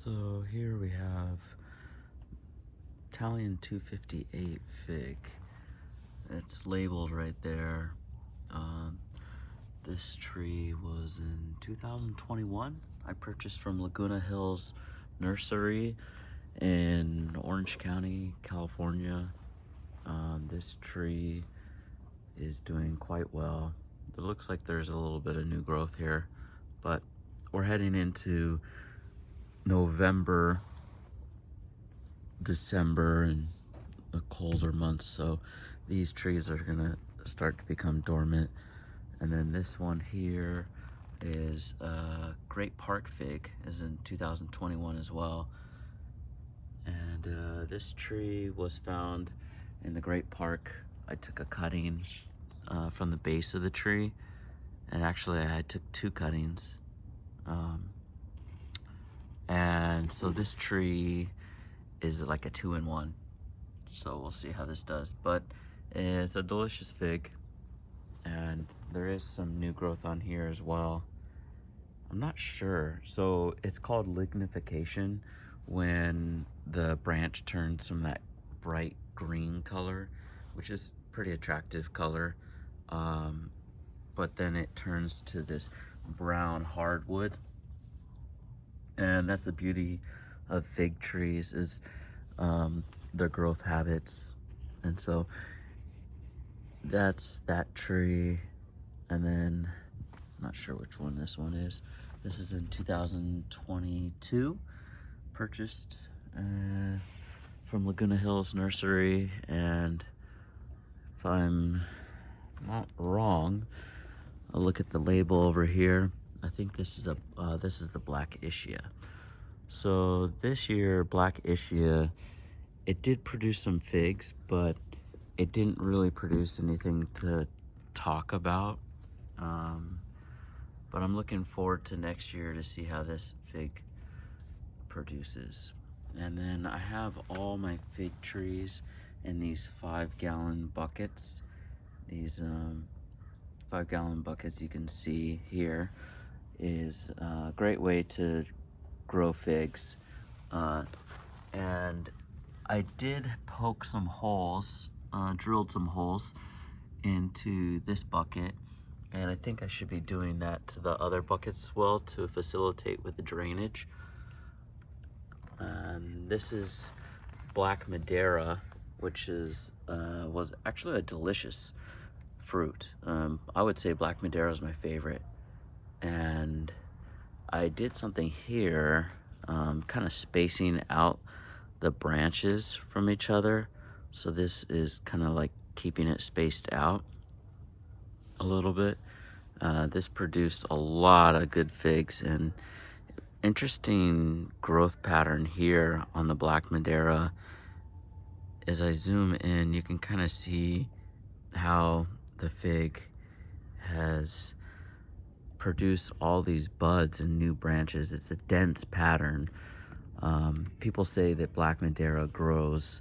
So here we have Italian 258 fig. It's labeled right there. This tree was in 2021. I purchased from Laguna Hills Nursery in Orange County, California. This tree is doing quite well. It looks like there's a little bit of new growth here, but we're heading into November, December, and the colder months, so these trees are gonna start to become dormant. And then this one here is Great Park fig, is in 2021 as well. And this tree was found in the Great Park. I took a cutting from the base of the tree, and actually I took two cuttings. And so this tree is like a 2-in-1. So we'll see how this does. But it's a delicious fig, and there is some new growth on here as well. I'm not sure. So it's called lignification when the branch turns from that bright green color, which is pretty attractive color, but then it turns to this brown hardwood. And that's the beauty of fig trees, is their growth habits. And so that's that tree. And then I'm not sure which one this one is. This is in 2022, purchased from Laguna Hills Nursery. And if I'm not wrong, I'll look at the label over here. I think this is the Black Ischia. So this year, Black Ischia, it did produce some figs, but it didn't really produce anything to talk about. But I'm looking forward to next year to see how this fig produces. And then I have all my fig trees in these 5-gallon buckets. These 5-gallon buckets you can see here is a great way to grow figs. And I did poke some holes, drilled some holes into this bucket, and I think I should be doing that to the other buckets as well to facilitate with the drainage. This is Black Madeira, which was actually a delicious fruit. I would say Black Madeira is my favorite. And I did something here, kind of spacing out the branches from each other. So this is kind of like keeping it spaced out a little bit. This produced a lot of good figs, and interesting growth pattern here on the Black Madeira. As I zoom in, you can kind of see how the fig has produced all these buds and new branches. It's a dense pattern. People say that Black Madeira grows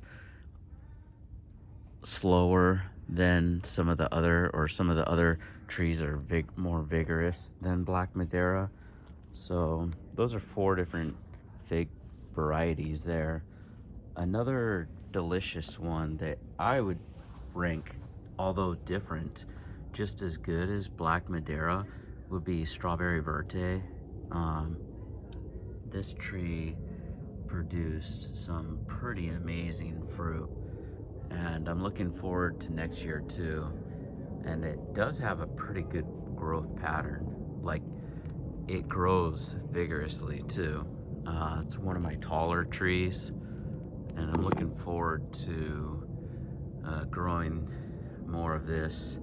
slower than some of the other trees are more vigorous than Black Madeira. So those are 4 different fig varieties there. Another delicious one that I would rank, although different, just as good as Black Madeira, would be Strawberry Verte. This tree produced some pretty amazing fruit, and I'm looking forward to next year too. And it does have a pretty good growth pattern. Like, it grows vigorously too. It's one of my taller trees, and I'm looking forward to growing more of this.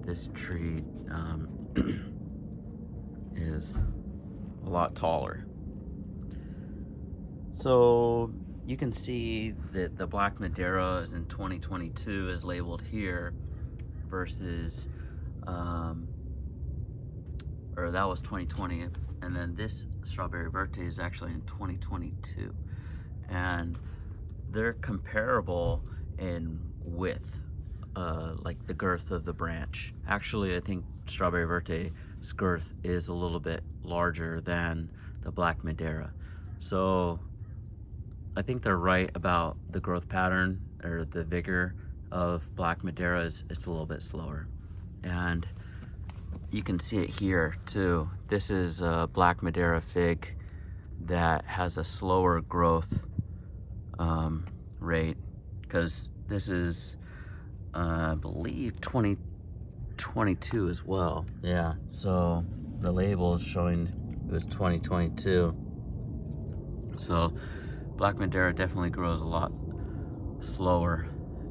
This tree is a lot taller. So you can see that the Black Madeira is in 2022 is labeled here versus, or that was 2020. And then this Strawberry Verte is actually in 2022. And they're comparable in width, like the girth of the branch. Actually, I think Strawberry Verte's girth is a little bit larger than the Black Madeira. So I think they're right about the growth pattern, or the vigor of Black Madeira is it's a little bit slower. And you can see it here too. This is a Black Madeira fig that has a slower growth rate, because this is I believe 2022 as well. Yeah, so the label is showing it was 2022. So Black Madeira definitely grows a lot slower.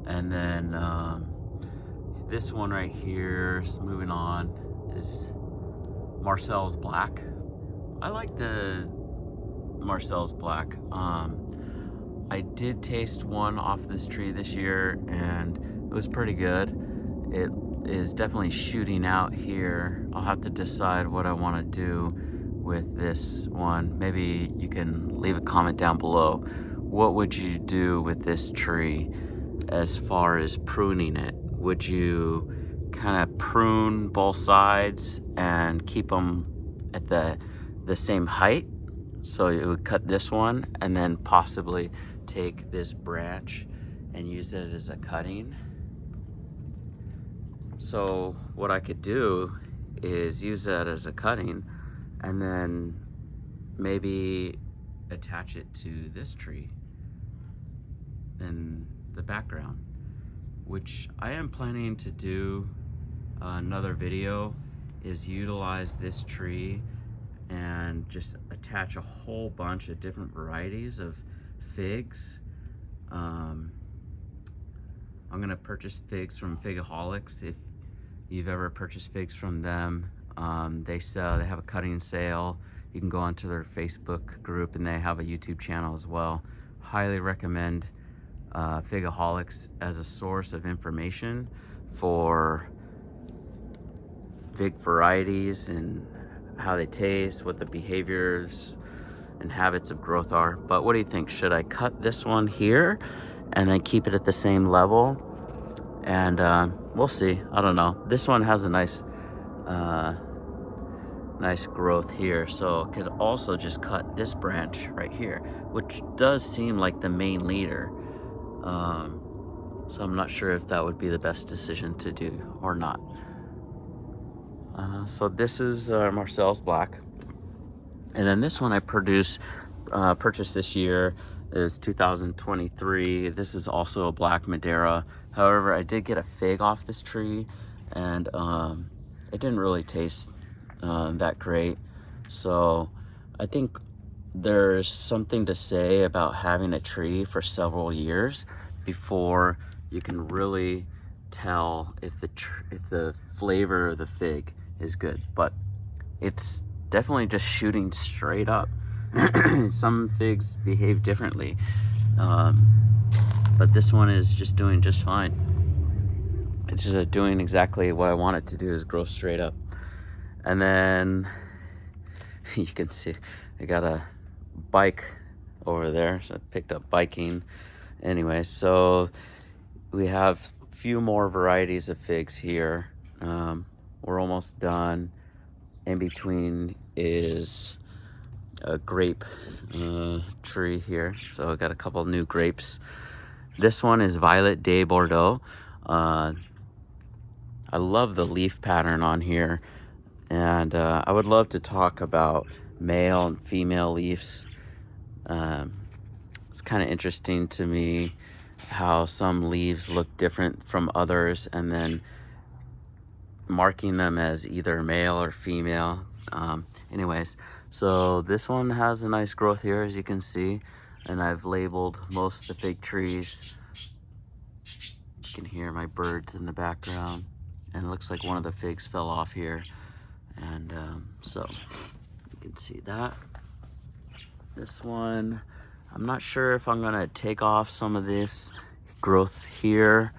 And then this one right here, moving on, is Marcel's Black. I like the Marcel's Black. I did taste one off this tree this year and it was pretty good. It is definitely shooting out here. I'll have to decide what I want to do with this one. Maybe you can leave a comment down below. What would you do with this tree as far as pruning it? Would you kind of prune both sides and keep them at the same height? So you would cut this one and then possibly take this branch and use it as a cutting. So what I could do is use that as a cutting and then maybe attach it to this tree in the background, which I am planning to do. Another video is utilize this tree and just attach a whole bunch of different varieties of figs. I'm gonna purchase figs from Figaholics. If you've ever purchased figs from them, they have a cutting sale. You can go onto their Facebook group and they have a YouTube channel as well. Highly recommend Figaholics as a source of information for fig varieties and how they taste, what the behaviors and habits of growth are. But what do you think? Should I cut this one here and then keep it at the same level? And we'll see. I don't know. This one has a nice growth here, so I could also just cut this branch right here, which does seem like the main leader. So I'm not sure if that would be the best decision to do or not. So this is Marcel's Black. And then this one I purchased this year is 2023. This is also a Black Madeira. However, I did get a fig off this tree and it didn't really taste that great. So I think there's something to say about having a tree for several years before you can really tell if the flavor of the fig is good. But it's definitely just shooting straight up. Some figs behave differently, but this one is just doing just fine. It's just doing exactly what I want it to do, is grow straight up. And then you can see I got a bike over there, so I picked up biking. Anyway, so we have a few more varieties of figs here. We're almost done. In between is a grape tree here, so I got a couple new grapes. This one is Violette de Bordeaux. I love the leaf pattern on here, and I would love to talk about male and female leaves. It's kind of interesting to me how some leaves look different from others, and then marking them as either male or female. Anyways, so this one has a nice growth here, as you can see, and I've labeled most of the fig trees. You can hear my birds in the background, and it looks like one of the figs fell off here, and so you can see that. This one, I'm not sure if I'm gonna take off some of this growth here.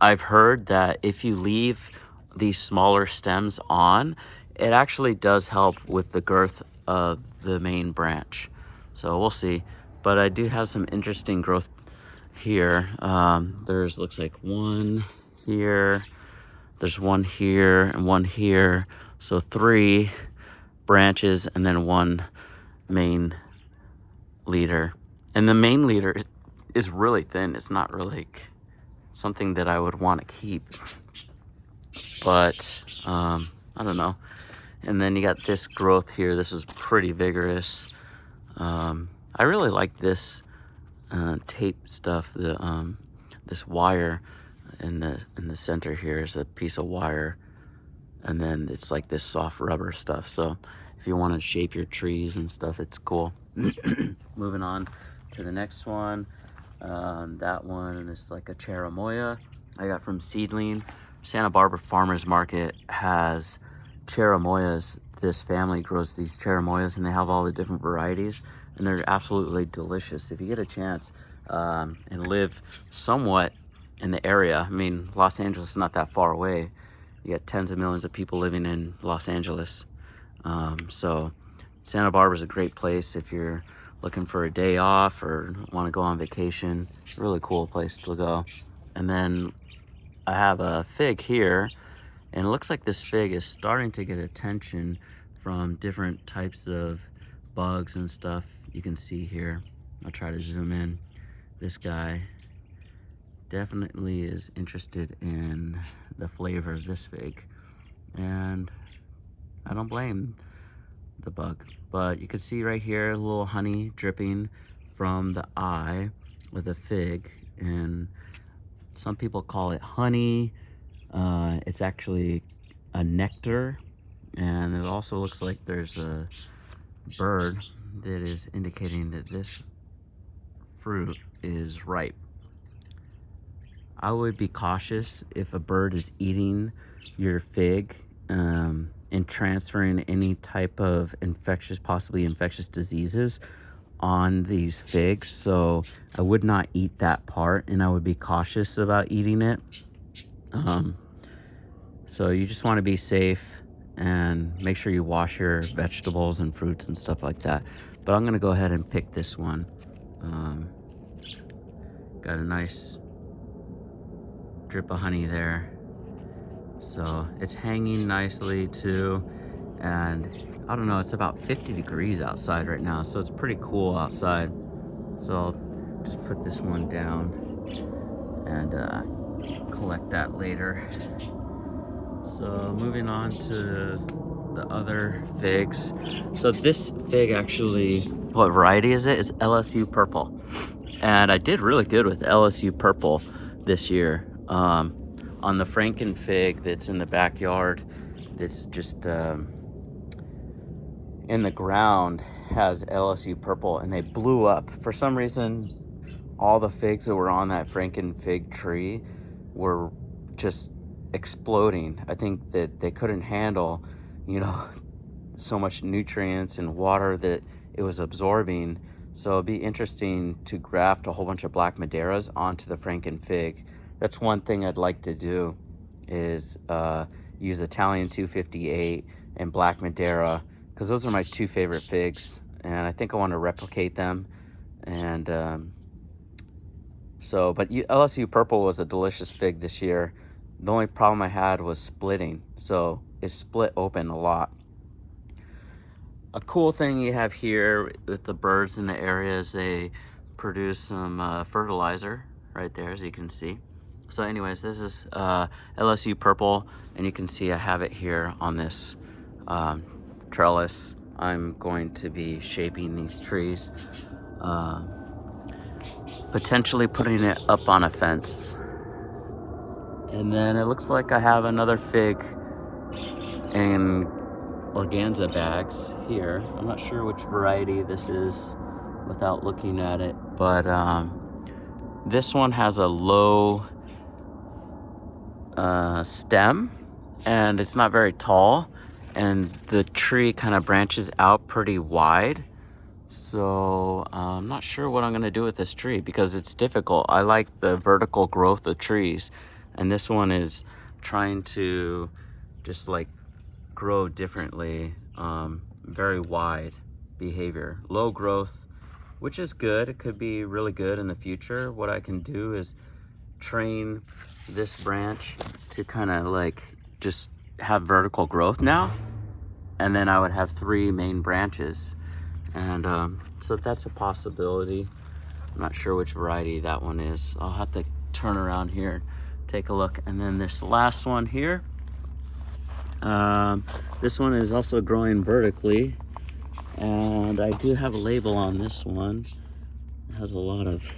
I've heard that if you leave these smaller stems on, it actually does help with the girth of the main branch. So we'll see. But I do have some interesting growth here. There's looks like one here, there's one here, and one here. So 3 branches and then one main leader. And the main leader is really thin. It's not really something that I would want to keep. But, I don't know. And then you got this growth here. This is pretty vigorous. I really like this tape stuff. This wire in the center here is a piece of wire, and then it's like this soft rubber stuff. So if you want to shape your trees and stuff, it's cool. Moving on to the next one. That one is like a Cherimoya I got from Seedling. Santa Barbara Farmers Market has Cherimoyas. This family grows these Cherimoyas, and they have all the different varieties, and they're absolutely delicious. If you get a chance and live somewhat in the area, I mean, Los Angeles is not that far away. You got tens of millions of people living in Los Angeles. So Santa Barbara is a great place if you're looking for a day off or want to go on vacation. Really cool place to go. And then I have a fig here, and it looks like this fig is starting to get attention from different types of bugs and stuff. You can see here. I'll try to zoom in. This guy definitely is interested in the flavor of this fig, and I don't blame the bug. But you can see right here a little honey dripping from the eye with a fig, and some people call it honey. It's actually a nectar, and it also looks like there's a bird that is indicating that this fruit is ripe. I would be cautious if a bird is eating your fig and transferring any type of possibly infectious diseases on these figs. So I would not eat that part, and I would be cautious about eating it. So you just want to be safe and make sure you wash your vegetables and fruits and stuff like that. But I'm going to go ahead and pick this one. Got a nice drip of honey there. So it's hanging nicely too. And I don't know, it's about 50 degrees outside right now, so it's pretty cool outside. So I'll just put this one down and collect that later. So moving on to the other figs. So this fig actually, what variety is it? It's LSU Purple. And I did really good with LSU Purple this year. On the Franken fig that's in the backyard, that's just in the ground, has LSU Purple, and they blew up. For some reason, all the figs that were on that Franken fig tree were just exploding. I think that they couldn't handle, so much nutrients and water that it was absorbing. So it'd be interesting to graft a whole bunch of Black Madeiras onto the Franken fig. That's one thing I'd like to do, is use Italian 258 and Black Madeira, because those are my two favorite figs, and I think I want to replicate them. And but LSU Purple was a delicious fig this year. The only problem I had was splitting, so it split open a lot. A cool thing you have here with the birds in the area is they produce some fertilizer right there, as you can see. So anyways, this is LSU Purple, and you can see I have it here on this trellis. I'm going to be shaping these trees, potentially putting it up on a fence. And then it looks like I have another fig in organza bags here. I'm not sure which variety this is without looking at it, but this one has a low stem, and it's not very tall, and the tree kind of branches out pretty wide. So I'm not sure what I'm going to do with this tree, because it's difficult. I like the vertical growth of trees, and this one is trying to just like grow differently. Very wide behavior, low growth, which is good. It could be really good in the future. What I can do is train this branch to kind of like just have vertical growth now, and then I would have 3 main branches, And so that's a possibility. I'm not sure which variety that one is. I'll have to turn around here and take a look. And then this last one here, this one is also growing vertically, and I do have a label on this one. It has a lot of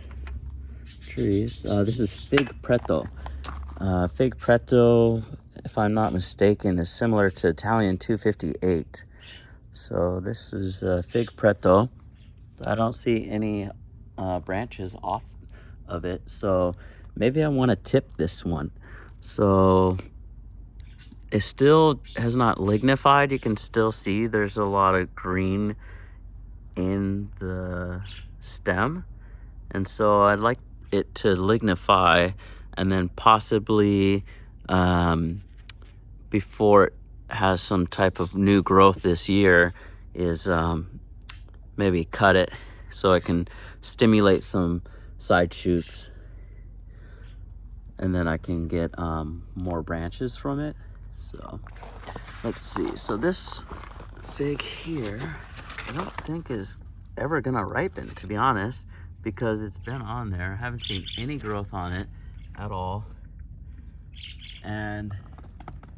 trees. This is Figo Preto. Figo Preto, if I'm not mistaken, is similar to Italian 258. So this is Figo Preto. I don't see any branches off of it, so maybe I want to tip this one. So it still has not lignified. You can still see there's a lot of green in the stem, and so I'd like it to lignify, and then possibly before it has some type of new growth this year is maybe cut it so I can stimulate some side shoots, and then I can get more branches from it. So let's see. So this fig here, I don't think is ever gonna ripen, to be honest, because it's been on there. I haven't seen any growth on it at all. And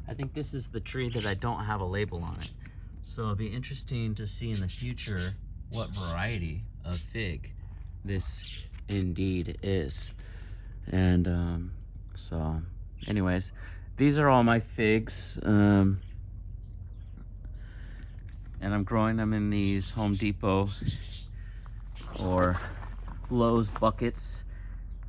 I think this is the tree that I don't have a label on it. So it'll be interesting to see in the future what variety of fig this indeed is. And so anyways, these are all my figs. And I'm growing them in these Home Depot or Lowe's buckets.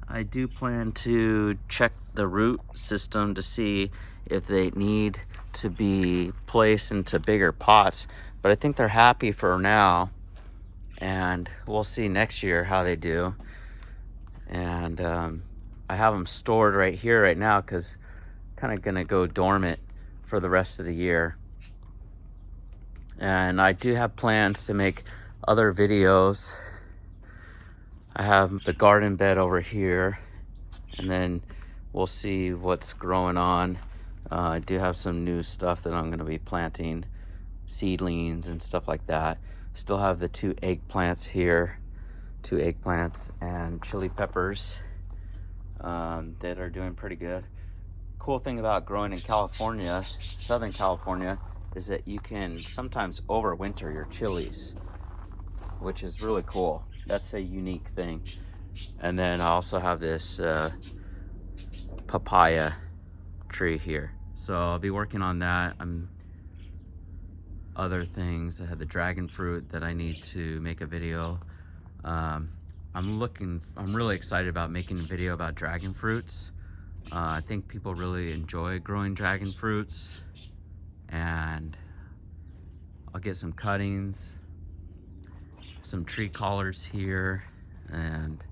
I do plan to check the root system to see if they need to be placed into bigger pots, but I think they're happy for now, and we'll see next year how they do. And I have them stored right here right now because kind of gonna go dormant for the rest of the year. And I do have plans to make other videos. I have the garden bed over here, and then we'll see what's growing on. I do have some new stuff that I'm going to be planting, seedlings and stuff like that. Still have the 2 eggplants here, 2 eggplants and chili peppers that are doing pretty good. Cool thing about growing in California, Southern California, is that you can sometimes overwinter your chilies, which is really cool. That's a unique thing. And then I also have this papaya tree here, so I'll be working on that. Other things, I had the dragon fruit that I need to make a video. I'm really excited about making a video about dragon fruits. I think people really enjoy growing dragon fruits, and I'll get some cuttings, some tree collars here, and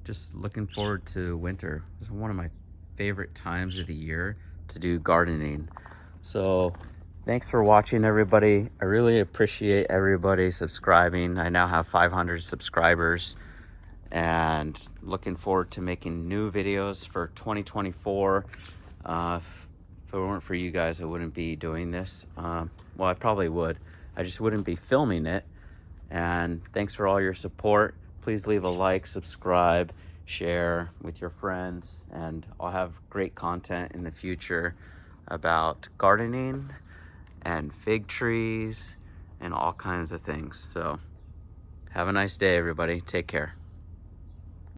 just looking forward to winter. It's one of my favorite times of the year to do gardening. So thanks for watching, everybody. I really appreciate everybody subscribing. I now have 500 subscribers, and looking forward to making new videos for 2024. If it weren't for you guys, I wouldn't be doing this. Well, I probably would. I just wouldn't be filming it. And thanks for all your support. Please leave a like, subscribe, share with your friends, and I'll have great content in the future about gardening and fig trees and all kinds of things. So have a nice day, everybody. Take care.